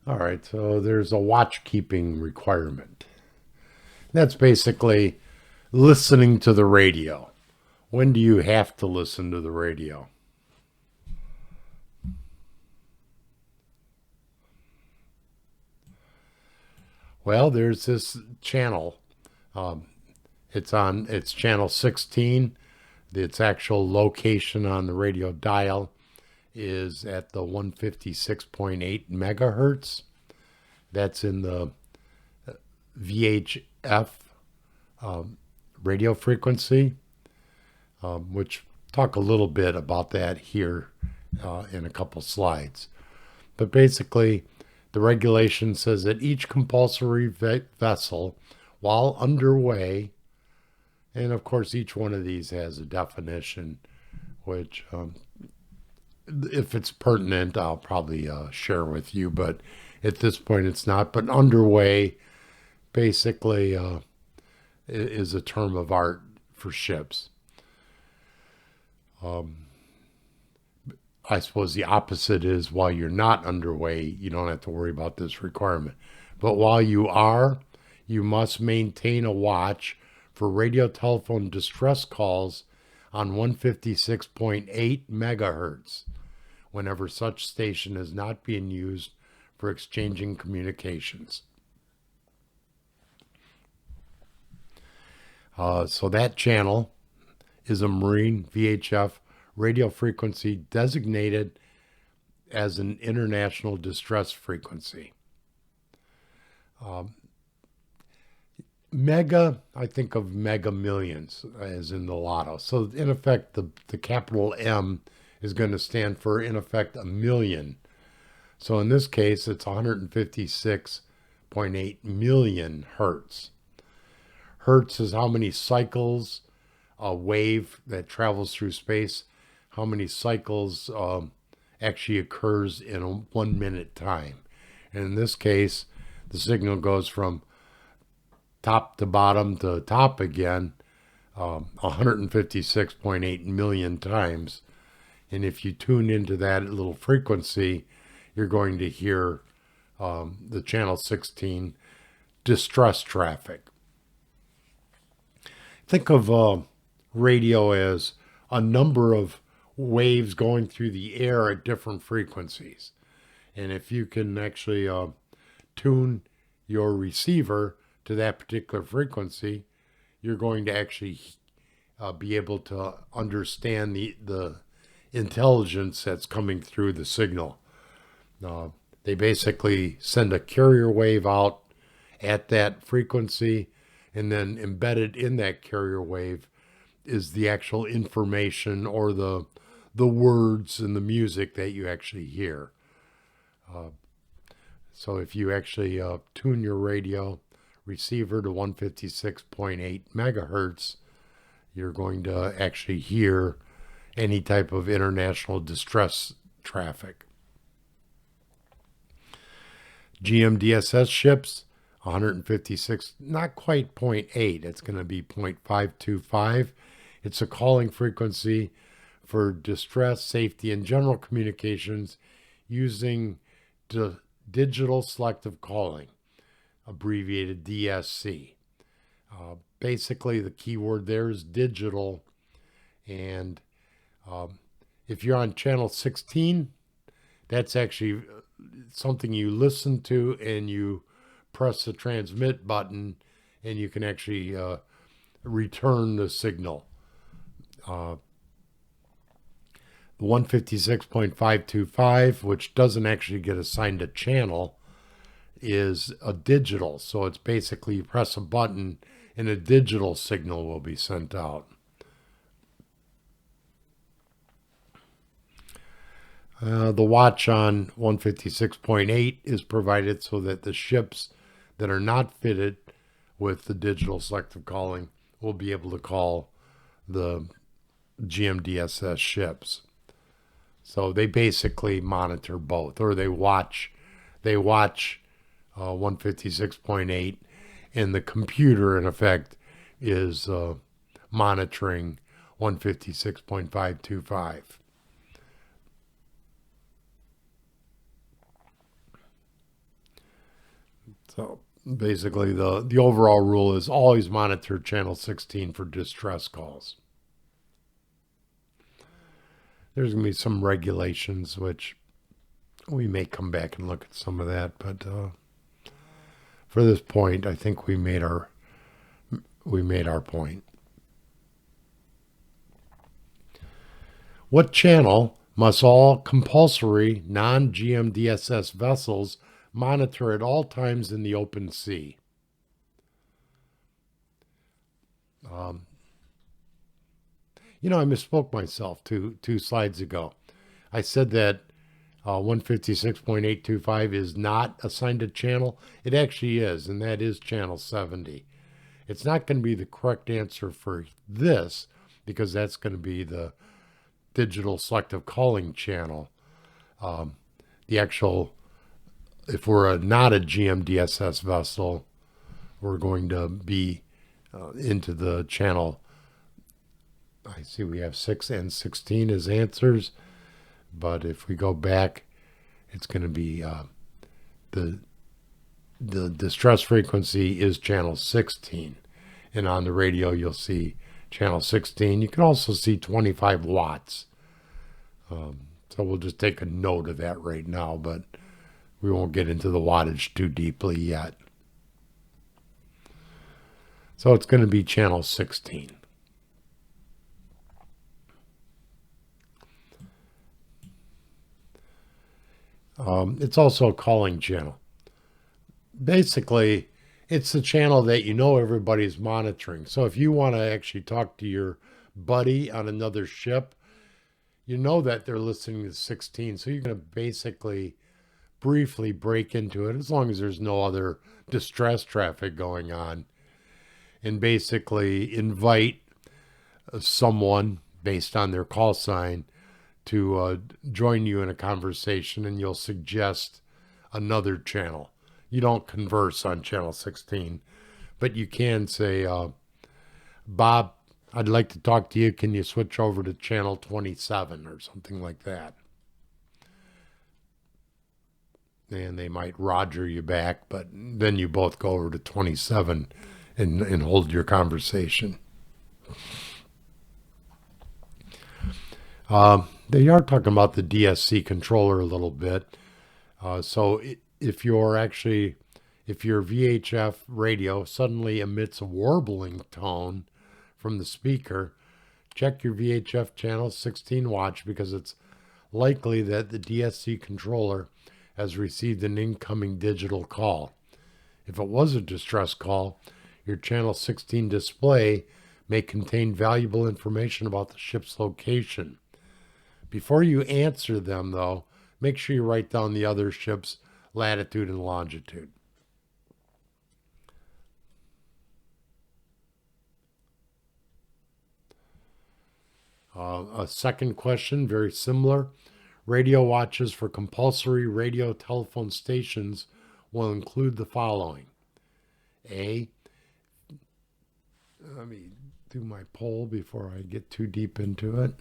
All right, so there's a watchkeeping requirement. That's basically listening to the radio. When do you have to listen to the radio? Well, there's this channel. Um, it's channel 16. Its actual location on the radio dial is at the 156.8 megahertz. That's in the VHF um, radio frequency, which talk a little bit about that here in a couple slides. But basically, the regulation says that each compulsory vessel, while underway, and of course, each one of these has a definition, which, if it's pertinent, I'll probably share with you. But at this point, it's not. But underway basically is a term of art for ships. I suppose the opposite is while you're not underway, you don't have to worry about this requirement. But while you are, you must maintain a watch for radio telephone distress calls on 156.8 megahertz whenever such station is not being used for exchanging communications. So that channel is a Marine VHF radio frequency designated as an international distress frequency. Mega, I think of mega millions as in the lotto. So in effect, the capital M is going to stand for, in effect, a million. So in this case, it's 156.8 million hertz. Hertz is how many cycles a wave that travels through space, how many cycles actually occurs in a 1 minute time. And in this case, the signal goes from top to bottom to top again 156.8 million times. And if you tune into that little frequency, you're going to hear the channel 16 distress traffic. Think of radio as a number of waves going through the air at different frequencies. And if you can actually tune your receiver to that particular frequency, you're going to actually be able to understand the intelligence that's coming through the signal. They basically send a carrier wave out at that frequency, and then embedded in that carrier wave is the actual information or the words and the music that you actually hear. So if you actually tune your radio receiver to 156.8 megahertz, you're going to actually hear any type of international distress traffic. GMDSS ships, 156, not quite 0.8, it's going to be 0.525. It's a calling frequency for distress, safety, and general communications using digital selective calling, abbreviated DSC. Basically, the key word there is digital, and if you're on channel 16, that's actually something you listen to, and you press the transmit button, and you can actually return the signal. 156.525, which doesn't actually get assigned a channel, is a digital. So it's basically you press a button and a digital signal will be sent out. The watch on 156.8 is provided so that the ships that are not fitted with the digital selective calling will be able to call the GMDSS ships. So they basically monitor both, or they watch 156.8, and the computer, in effect, is monitoring 156.525. So basically, the overall rule is always monitor channel 16 for distress calls. There's going to be some regulations, which we may come back and look at some of that, but for this point, I think we made our point. What channel must all compulsory non-GMDSS vessels monitor at all times in the open sea? I misspoke myself two slides ago. I said that 156.825 is not assigned a channel. It actually is, and that is channel 70. It's not going to be the correct answer for this because that's going to be the digital selective calling channel. The actual, if we're not a GMDSS vessel, we're going to be into the channel. I see we have 6 and 16 as answers, but if we go back, it's going to be the distress frequency is channel 16, and on the radio you'll see channel 16. You can also see 25 watts. So we'll just take a note of that right now, but we won't get into the wattage too deeply yet. So it's going to be channel 16. It's also a calling channel. Basically, it's the channel that everybody's monitoring. So if you want to actually talk to your buddy on another ship, you know that they're listening to 16. So you're going to basically briefly break into it, as long as there's no other distress traffic going on, and basically invite someone based on their call sign to join you in a conversation, and you'll suggest another channel. You don't converse on channel 16, but you can say, Bob, I'd like to talk to you. Can you switch over to channel 27 or something like that? And they might Roger you back, but then you both go over to 27 and hold your conversation. They are talking about the DSC controller a little bit. So if your VHF radio suddenly emits a warbling tone from the speaker, check your VHF channel 16 watch, because it's likely that the DSC controller has received an incoming digital call. If it was a distress call, your channel 16 display may contain valuable information about the ship's location. Before you answer them, though, make sure you write down the other ship's latitude and longitude. A second question, very similar. Radio watches for compulsory radio telephone stations will include the following. A, let me do my poll before I get too deep into it.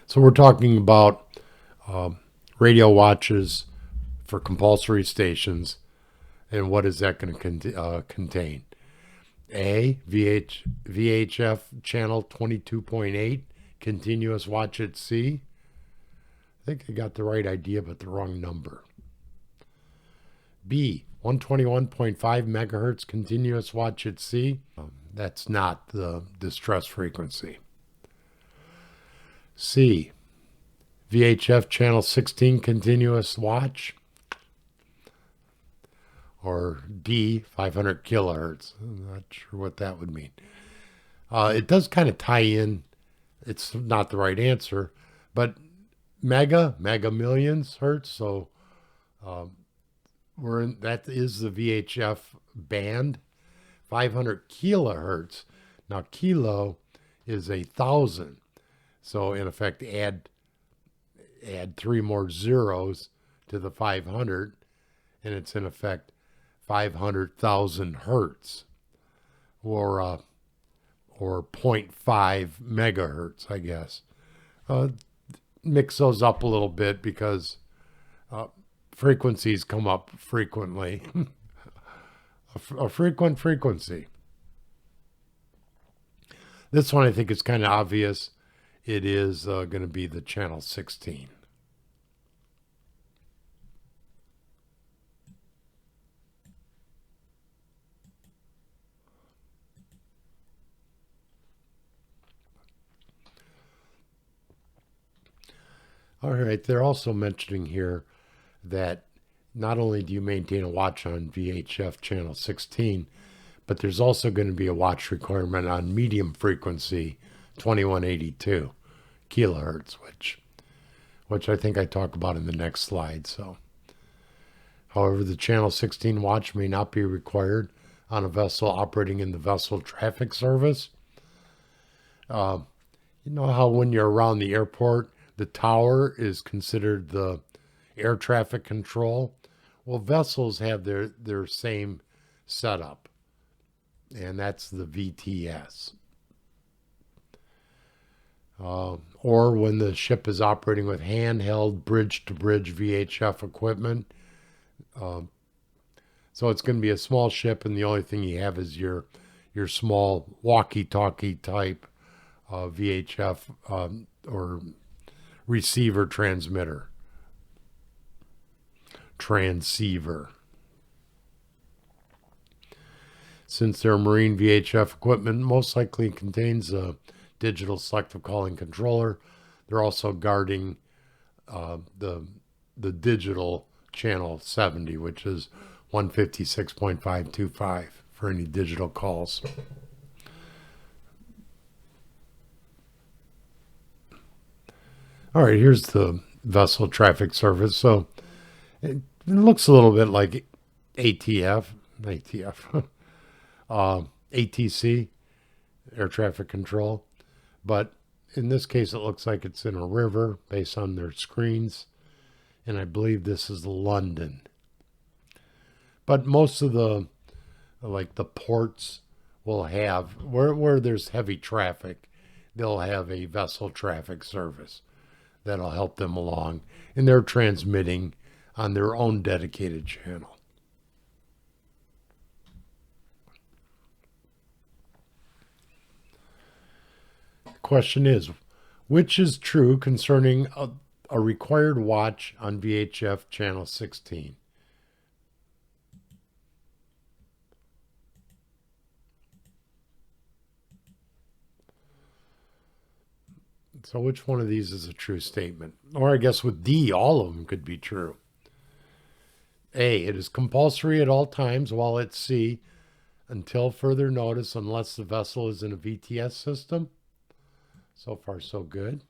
So we're talking about radio watches for compulsory stations, and what is that going to contain? A, VHF channel 22.8, continuous watch at sea. I think I got the right idea, but the wrong number. B, 121.5 megahertz continuous watch at sea. That's not the distress frequency. C, VHF channel 16 continuous watch. Or D, 500 kilohertz. I'm not sure what that would mean. It does kind of tie in. It's not the right answer, but mega millions hertz. So that is the VHF band. 500 kilohertz. Now kilo is 1,000. So in effect, add 3 more zeros to the 500, and it's in effect 500,000 hertz, or or zero point 0.5 megahertz, I guess. Mix those up a little bit because frequencies come up frequently. A frequent frequency. This one I think is kind of obvious. It is going to be the channel 16. All right, they're also mentioning here that not only do you maintain a watch on VHF channel 16, but there's also going to be a watch requirement on medium frequency 2182 kilohertz, which I think I talk about in the next slide. So, however, the channel 16 watch may not be required on a vessel operating in the vessel traffic service. You know how when you're around the airport, the tower is considered the air traffic control? Well, vessels have their same setup, and that's the VTS. Or when the ship is operating with handheld bridge-to-bridge VHF equipment. So it's going to be a small ship, and the only thing you have is your small walkie-talkie type VHF or receiver transceiver. Since their marine VHF equipment most likely contains a digital selective calling controller, they're also guarding the digital channel 70, which is 156.525 for any digital calls. All right, here's the vessel traffic service. So it looks a little bit like ATF, ATC, air traffic control. But in this case, it looks like it's in a river based on their screens. And I believe this is London. But most of the ports will have, where there's heavy traffic, they'll have a vessel traffic service that'll help them along. And they're transmitting on their own dedicated channel. The question is, which is true concerning a required watch on VHF channel 16? So which one of these is a true statement? Or I guess with D, all of them could be true. A, it is compulsory at all times while at sea until further notice unless the vessel is in a VTS system. So far, so good.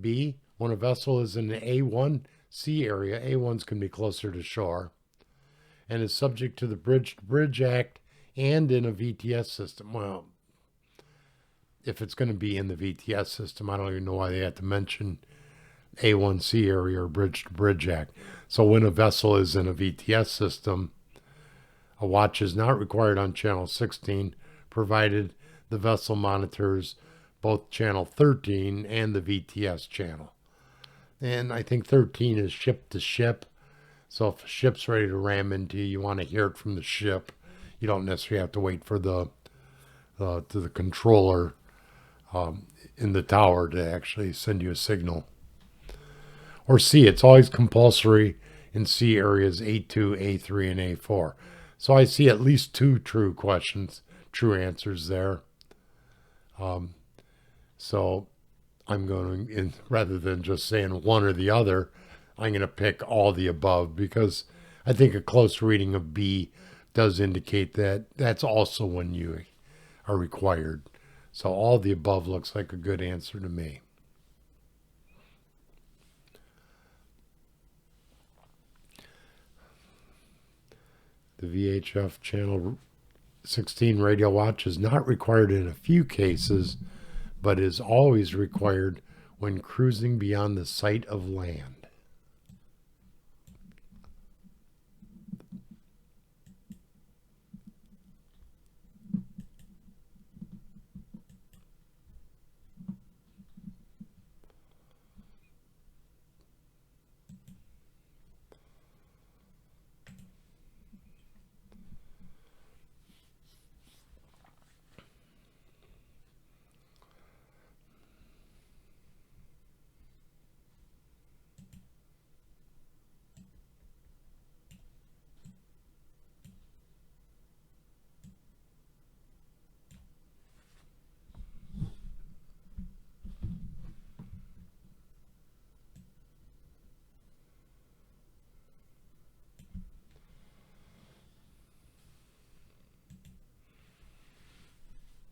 B, when a vessel is in an A1C area, A1s can be closer to shore, and is subject to the Bridge-to-Bridge Act and in a VTS system. Well, if it's going to be in the VTS system, I don't even know why they have to mention A1C area or Bridge-to-Bridge Act. So when a vessel is in a VTS system, a watch is not required on channel 16, provided the vessel monitors both channel 13 and the VTS channel. And I think 13 is ship to ship. So if a ship's ready to ram into you, you want to hear it from the ship. You don't necessarily have to wait for the controller in the tower to actually send you a signal. Or C, it's always compulsory in C areas A2, A3, and A4. So I see at least two true answers there. So I'm going, rather than just saying one or the other, I'm going to pick all the above because I think a close reading of B does indicate that that's also when you are required. So all the above looks like a good answer to me. The VHF channel 16 radio watch is not required in a few cases, but is always required when cruising beyond the sight of land.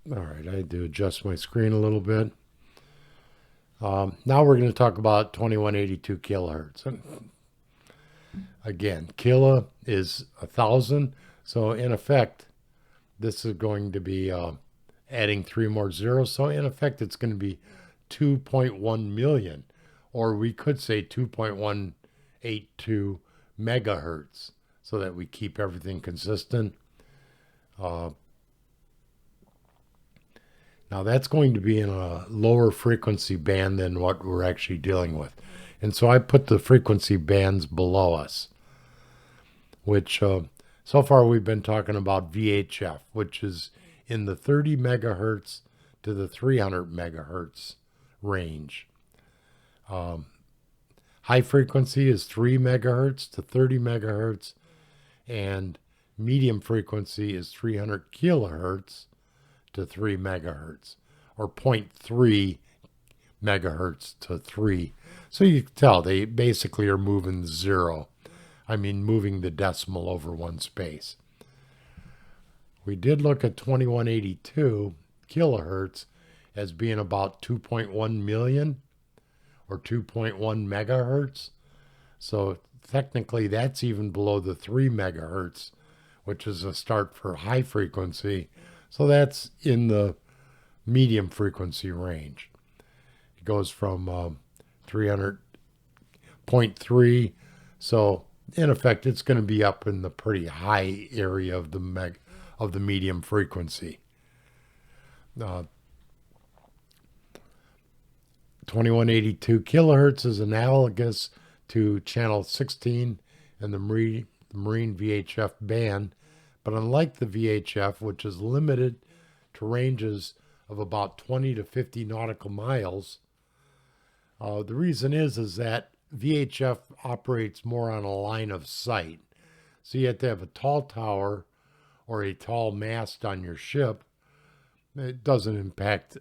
All right, I had to adjust my screen a little bit. Now we're going to talk about 2182 kilohertz. And again, kilo is 1,000. So in effect, this is going to be adding 3 more zeros. So in effect, it's going to be 2.1 million, or we could say 2.182 megahertz, so that we keep everything consistent. Uh, Now that's going to be in a lower frequency band than what we're actually dealing with. And so I put the frequency bands below us, which so far we've been talking about VHF, which is in the 30 megahertz to the 300 megahertz range. High frequency is 3 megahertz to 30 megahertz, and medium frequency is 300 kilohertz to 3 megahertz, or zero point 0.3 megahertz to 3. So you can tell they basically are moving the zero. I mean, moving the decimal over one space. We did look at 2182 kilohertz as being about 2.1 million or 2.1 megahertz. So technically that's even below the 3 megahertz, which is a start for high frequency. So that's in the medium frequency range. It goes from 300.3. So in effect, it's going to be up in the pretty high area of the medium frequency. 2182 kilohertz is analogous to channel 16 and the marine VHF band. But unlike the VHF, which is limited to ranges of about 20 to 50 nautical miles, the reason is that VHF operates more on a line of sight. So you have to have a tall tower or a tall mast on your ship. It doesn't impact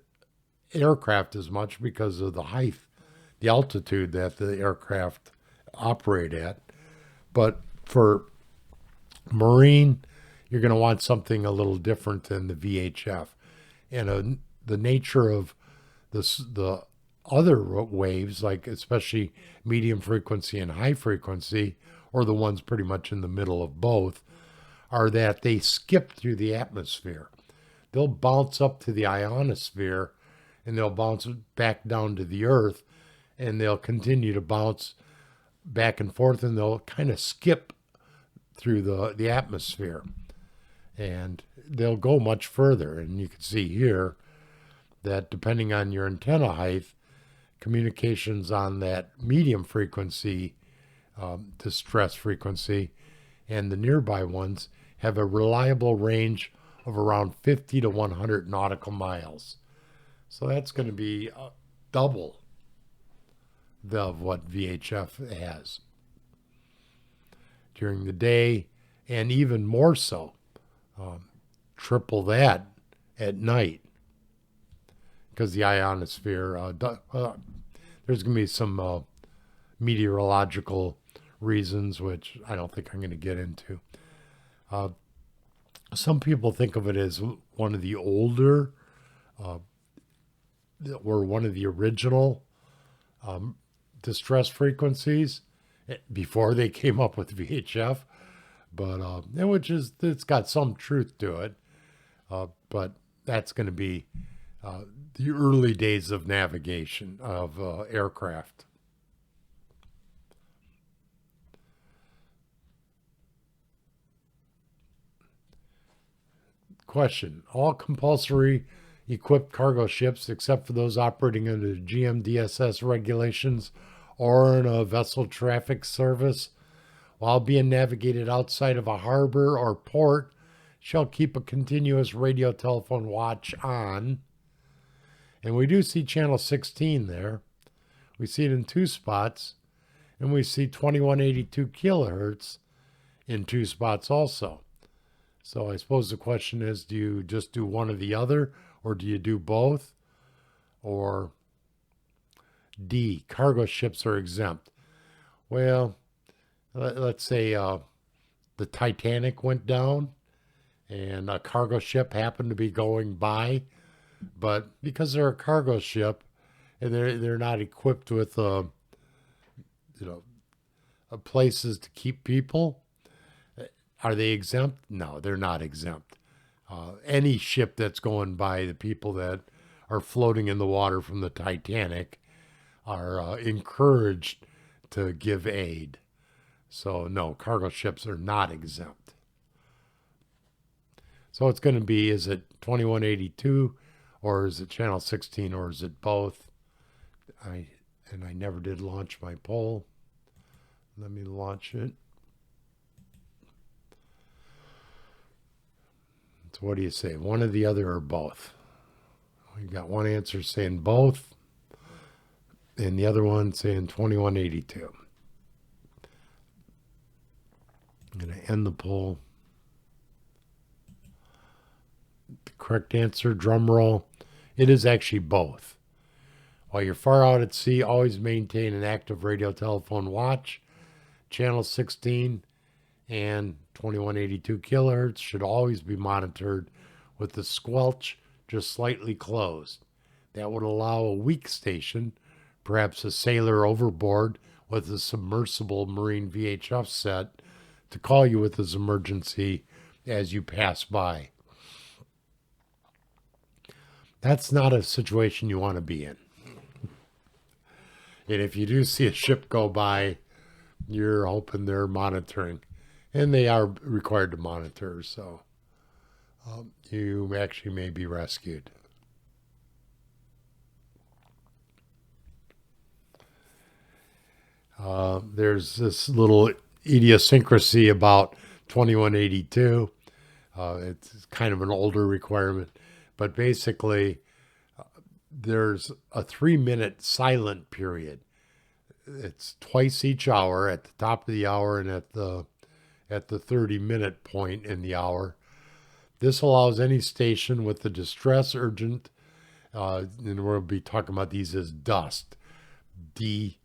aircraft as much because of the height, the altitude that the aircraft operate at. But for marine, you're going to want something a little different than the VHF. And the nature of the other waves, like especially medium frequency and high frequency, or the ones pretty much in the middle of both, are that they skip through the atmosphere. They'll bounce up to the ionosphere, and they'll bounce back down to the Earth, and they'll continue to bounce back and forth, and they'll kind of skip through the atmosphere. And they'll go much further. And you can see here that depending on your antenna height, communications on that medium frequency, distress frequency, and the nearby ones have a reliable range of around 50 to 100 nautical miles. So that's going to be double of what VHF has during the day, and even more so. Triple that at night, because the ionosphere, there's going to be some meteorological reasons, which I don't think I'm going to get into. Some people think of it as one of the older, or one of the original distress frequencies before they came up with VHF. But it's got some truth to it. But that's going to be the early days of navigation of aircraft. Question: all compulsory equipped cargo ships, except for those operating under GMDSS regulations or in a vessel traffic service, while being navigated outside of a harbor or port, shall keep a continuous radio telephone watch on. And we do see channel 16 there. We see it in 2 spots, and we see 2182 kilohertz in 2 spots also. So I suppose the question is, do you just do one or the other, or do you do both? Or D, cargo ships are exempt. Well, let's say the Titanic went down, and a cargo ship happened to be going by, but because they're a cargo ship and they're not equipped with you know places to keep people, are they exempt? No, they're not exempt. Any ship that's going by, the people that are floating in the water from the Titanic are encouraged to give aid. So, no, cargo ships are not exempt. So, it's going to be, is it 2182 or is it channel 16 or is it both? I never did launch my poll. Let me launch it. So what do you say? One or the other or both? We got one answer saying both and the other one saying 2182. I'm going to end the poll. The correct answer, drum roll, it is actually both. While you're far out at sea, always maintain an active radio telephone watch. Channel 16 and 2182 kilohertz should always be monitored with the squelch just slightly closed. That would allow a weak station, perhaps a sailor overboard with a submersible marine VHF set, to call you with his emergency as you pass by. That's not a situation you want to be in. And if you do see a ship go by, you're hoping they're monitoring. And they are required to monitor, so you actually may be rescued. There's this little idiosyncrasy about 2182. It's kind of an older requirement, but basically there's a 3-minute silent period. It's twice each hour, at the top of the hour and at the 30-minute point in the hour. This allows any station with the distress urgent, and we'll be talking about these as DUST, D-U-S-T,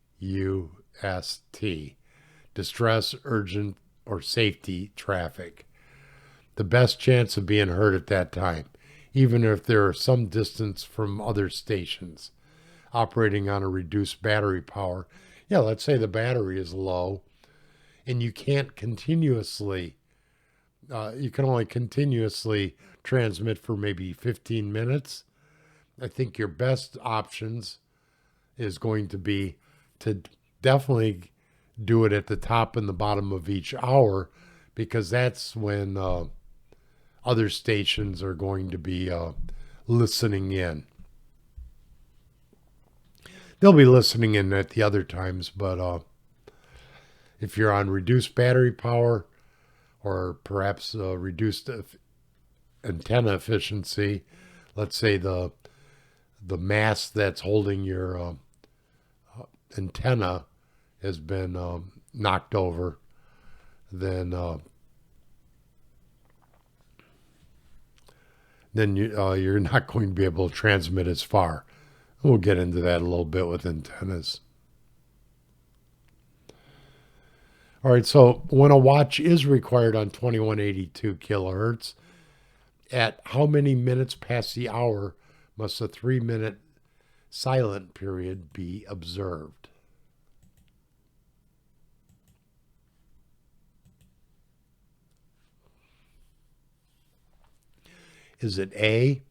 distress, urgent, or safety traffic, the best chance of being heard at that time, even if they're some distance from other stations operating on a reduced battery power. Yeah, let's say the battery is low and you can't continuously, you can only continuously transmit for maybe 15 minutes. I think your best options is going to be to definitely do it at the top and the bottom of each hour, because that's when other stations are going to be listening in. They'll be listening in at the other times, but if you're on reduced battery power or perhaps reduced antenna efficiency, let's say the mast that's holding your antenna has been knocked over, then you're not going to be able to transmit as far. We'll get into that a little bit with antennas. All right, so when a watch is required on 2182 kilohertz, at how many minutes past the hour must a 3-minute silent period be observed? Is it A,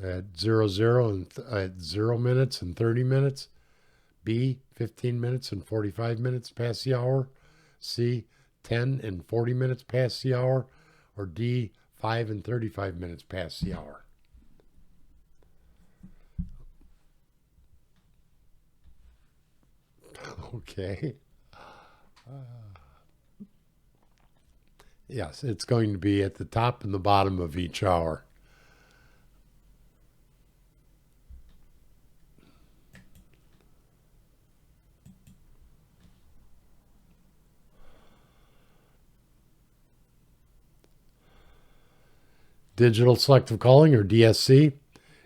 at 00 and at 0 minutes and 30 minutes, B, 15 minutes and 45 minutes past the hour, C, 10 and 40 minutes past the hour, or D, 5 and 35 minutes past the hour? Okay. Yes, it's going to be at the top and the bottom of each hour. Digital selective calling, or DSC,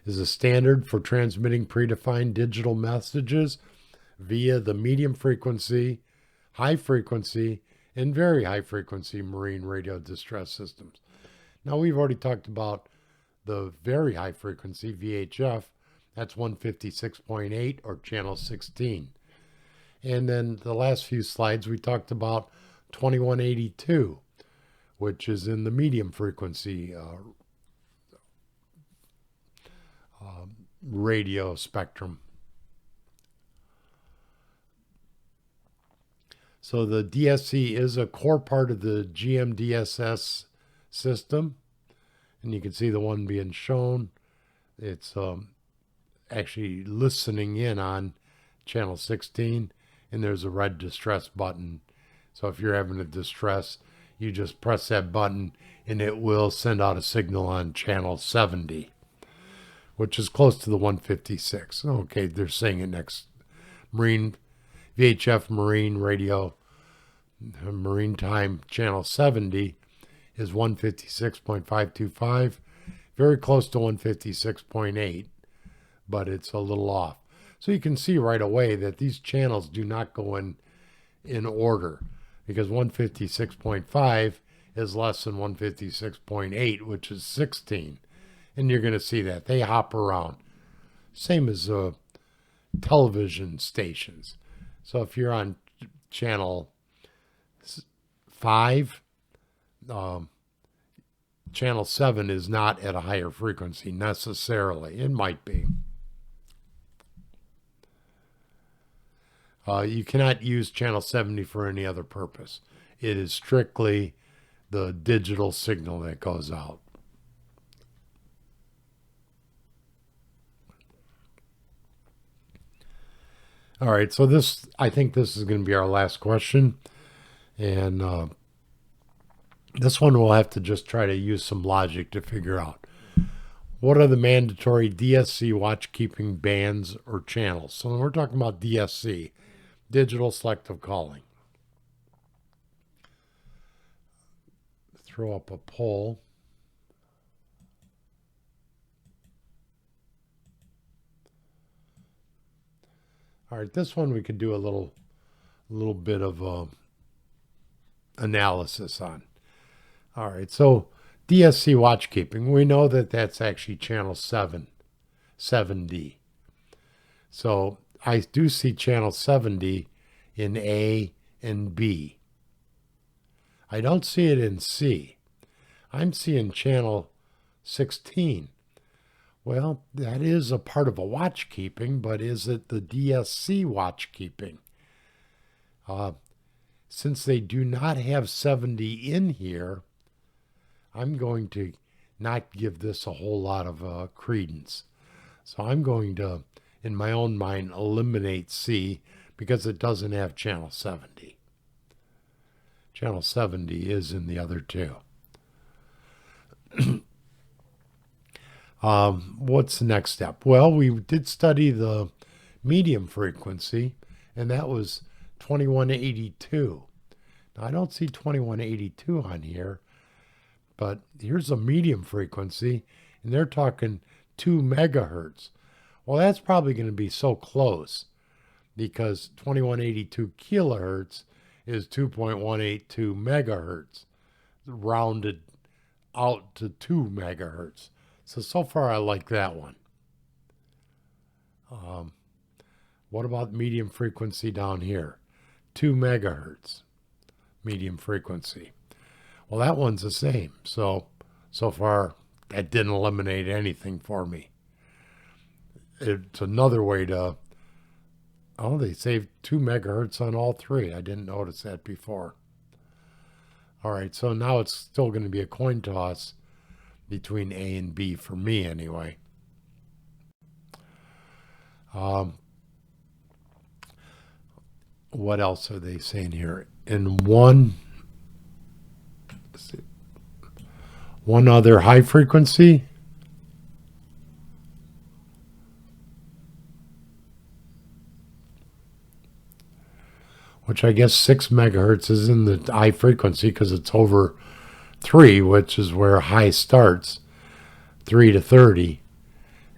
is a standard for transmitting predefined digital messages via the medium frequency, high frequency, and very high frequency marine radio distress systems. Now, we've already talked about the very high frequency, VHF. That's 156.8 or channel 16. And then the last few slides, we talked about 2182, which is in the medium frequency radio spectrum. So the DSC is a core part of the GMDSS system. And you can see the one being shown. It's actually listening in on channel 16. And there's a red distress button. So if you're having a distress, you just press that button and it will send out a signal on channel 70, which is close to the 156. Okay, they're saying it next. Marine, VHF Marine Radio, Marine Time channel 70 is 156.525, very close to 156.8, but it's a little off. So you can see right away that these channels do not go in order, because 156.5 is less than 156.8, which is 16. And you're going to see that. They hop around. Same as television stations. So if you're on channel 5, channel 7 is not at a higher frequency necessarily. It might be. You cannot use channel 70 for any other purpose. It is strictly the digital signal that goes out. All right, so I think this is going to be our last question. And this one we'll have to just try to use some logic to figure out. What are the mandatory DSC watchkeeping bands or channels? So when we're talking about DSC, digital selective calling. Throw up a poll. All right, this one we could do a little bit of analysis on. All right, so DSC watchkeeping, we know that that's actually channel 7D. So I do see channel 70 in A and B. I don't see it in C. I'm seeing channel 16. Well, that is a part of a watchkeeping, but is it the DSC watchkeeping? Since they do not have 70 in here, I'm going to not give this a whole lot of credence. So I'm going to, in my own mind, eliminate C because it doesn't have channel 70. Channel 70 is in the other two. What's the next step? Well, we did study the medium frequency, and that was 2182. Now, I don't see 2182 on here, but here's a medium frequency, and they're talking 2 megahertz. Well, that's probably going to be so close because 2182 kilohertz is 2.182 megahertz, rounded out to 2 megahertz. So far I like that one. What about medium frequency down here? 2 megahertz, medium frequency. Well, that one's the same. So far that didn't eliminate anything for me. It's another way to, oh, they saved 2 megahertz on all three. I didn't notice that before. All right, so now it's still going to be a coin toss between A and B for me anyway. What else are they saying here? In one other high frequency, which I guess 6 megahertz is in the high frequency because it's over 3, which is where high starts, 3 to 30,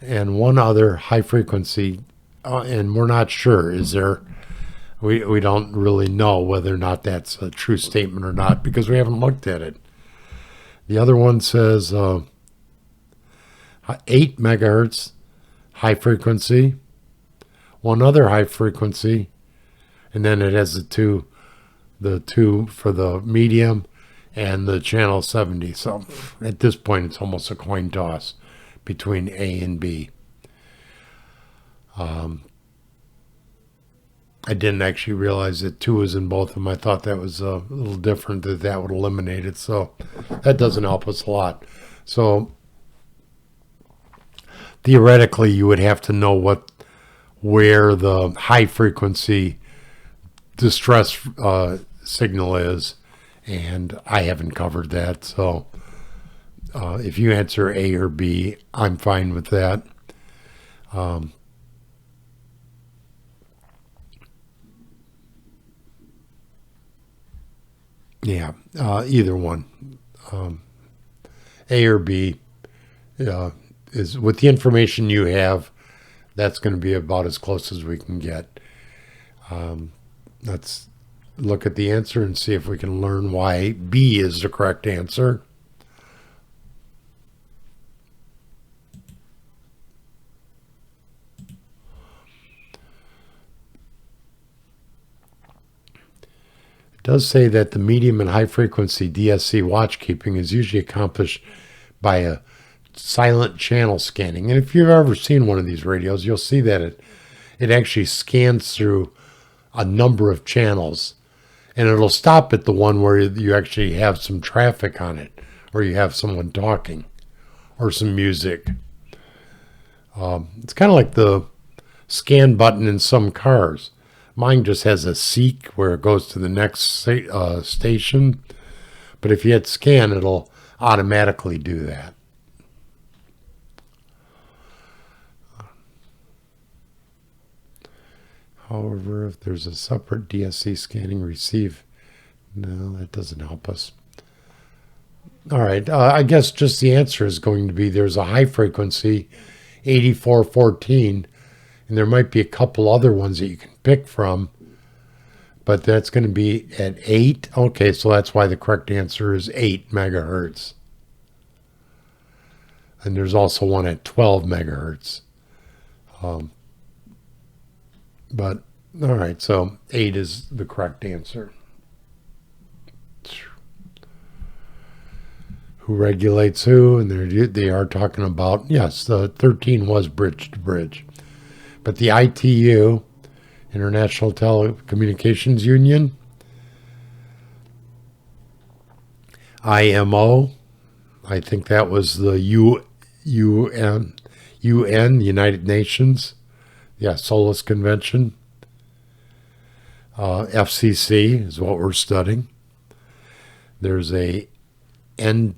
and one other high frequency, and we're not sure. Is there? We don't really know whether or not that's a true statement or not because we haven't looked at it. The other one says 8 megahertz high frequency, one other high frequency, and then it has the two for the medium and the channel 70. So at this point, it's almost a coin toss between A and B. I didn't actually realize that 2 was in both of them. I thought that was a little different, that would eliminate it. So that doesn't help us a lot. So theoretically, you would have to know where the high frequency distress signal is, and I haven't covered that. So if you answer A or B, I'm fine with that. Yeah, either one, A or B, is with the information you have. That's going to be about as close as we can get. Let's look at the answer and see if we can learn why B is the correct answer. It does say that the medium and high frequency DSC watchkeeping is usually accomplished by a silent channel scanning. And if you've ever seen one of these radios, you'll see that it actually scans through a number of channels, and it'll stop at the one where you actually have some traffic on it, or you have someone talking, or some music. It's kind of like the scan button in some cars. Mine just has a seek where it goes to the next station, but if you hit scan, it'll automatically do that. However, if there's a separate DSC scanning receive, no, that doesn't help us. All right, I guess just the answer is going to be there's a high frequency, 8414, and there might be a couple other ones that you can pick from, but that's going to be at 8. Okay, so that's why the correct answer is 8 megahertz. And there's also one at 12 megahertz. But, all right, so 8 is the correct answer. Who regulates who? And they are talking about, yes, the 13 was bridge to bridge. But the ITU, International Telecommunications Union, IMO, I think that was the UN, the United Nations. Yeah, Solus Convention. FCC is what we're studying. There's a NTIA,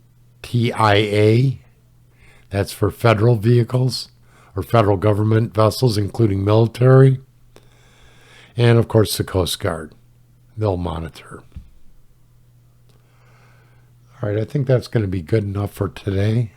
that's for federal vehicles or federal government vessels, including military. And of course, the Coast Guard. They'll monitor. All right, I think that's going to be good enough for today.